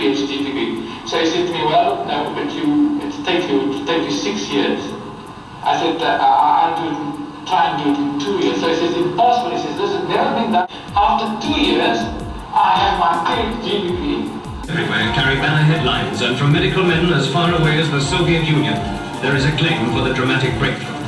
PhD degree. So he said to me, well, no, but it'll take you 6 years. I said, I'll try and do it in 2 years. So he says, impossible. He says, this has never been done. After 2 years, I have my PhD degree. Everywhere carry banner headlines, and from medical men as far away as the Soviet Union, there is a claim for the dramatic breakthrough.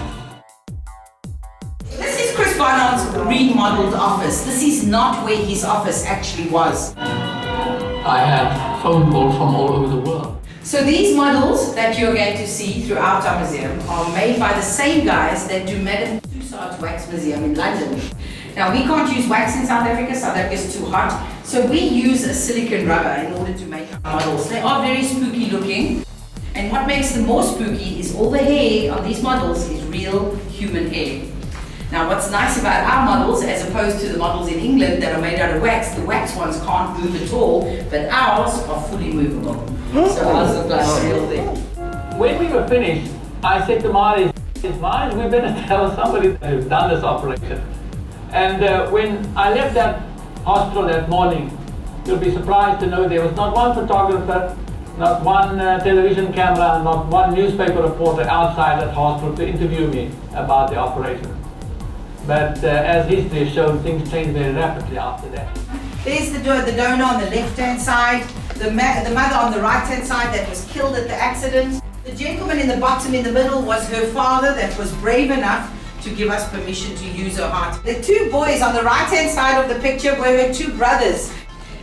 This is Chris Barnard's remodeled office. This is not where his office actually was. I have phone calls from all over the world. So these models that you're going to see throughout our museum are made by the same guys that do Madame Tussauds Wax Museum in London. Now we can't use wax in South Africa. South Africa is too hot. So we use a silicone rubber in order to make our models. They are very spooky looking. And what makes them more spooky is all the hair on these models is real human hair. Now what's nice about our models, as opposed to the models in England that are made out of wax, the wax ones can't move at all, but ours are fully movable. So ours look like the real thing. When we were finished, I said to Marty, we better tell somebody who's done this operation. And when I left that hospital that morning, you'll be surprised to know there was not one photographer, not one television camera, not one newspaper reporter outside that hospital to interview me about the operation. But as history has shown, things changed very rapidly after that. There's the donor on the left-hand side, the mother on the right-hand side that was killed at the accident. The gentleman in the bottom in the middle was her father that was brave enough to give us permission to use her heart. The two boys on the right-hand side of the picture were her two brothers.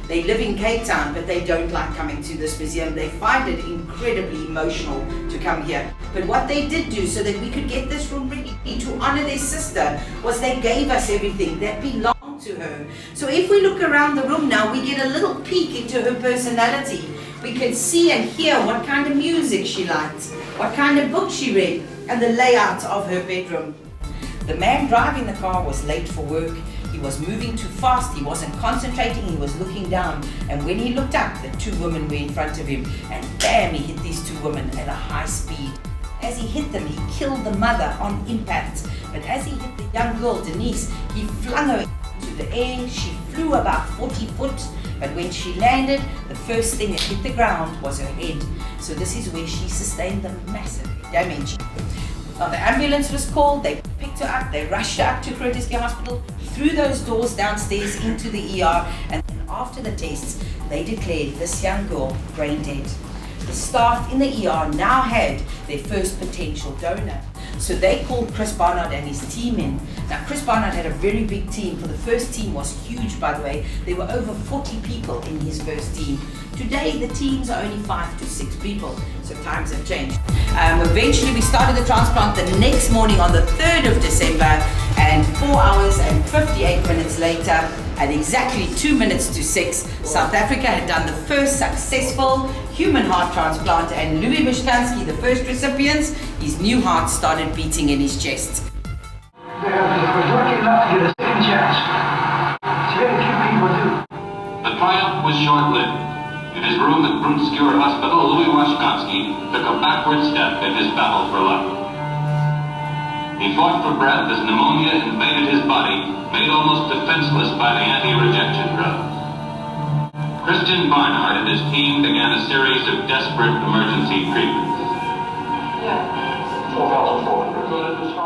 They live in Cape Town, but they don't like coming to this museum. They find it incredibly emotional to come here. But what they did do so that we could get this room ready to honor their sister was they gave us everything that belonged to her. So if we look around the room now, we get a little peek into her personality. We can see and hear what kind of music she liked, what kind of book she read, and the layout of her bedroom. The man driving the car was late for work. He was moving too fast, he wasn't concentrating, he was looking down. And when he looked up, the two women were in front of him. And bam, he hit these two women at a high speed. As he hit them, he killed the mother on impact. But as he hit the young girl, Denise, he flung her into the air. She flew about 40 foot. But when she landed, the first thing that hit the ground was her head. So this is where she sustained the massive damage. Now the ambulance was called, they picked her up, they rushed her up to Groote Hospital, through those doors downstairs into the ER, and then after the tests, they declared this young girl brain dead. The staff in the ER now had their first potential donor. So they called Chris Barnard and his team in. Now Chris Barnard had a very big team. For the first team was huge, by the way. There were over 40 people in his first team. Today the teams are only 5 to 6 people, so times have changed. Eventually we started the transplant the next morning on the 3rd of December, and 4 hours and 58 minutes later, at exactly 2 minutes to 6, South Africa had done the first successful human heart transplant, and Louis Mishkansky, the first recipient, his new heart started beating in his chest. I was lucky enough to get a second chance. It's very few people do. The triumph was short-lived. In his room at Brunskjord Hospital, Louis Washkansky took a backward step in his battle for life. He fought for breath as pneumonia invaded his body, made almost defenseless by the anti-rejection drug. Christian Barnard and his team began a series of desperate emergency treatments. Yeah. 4,400.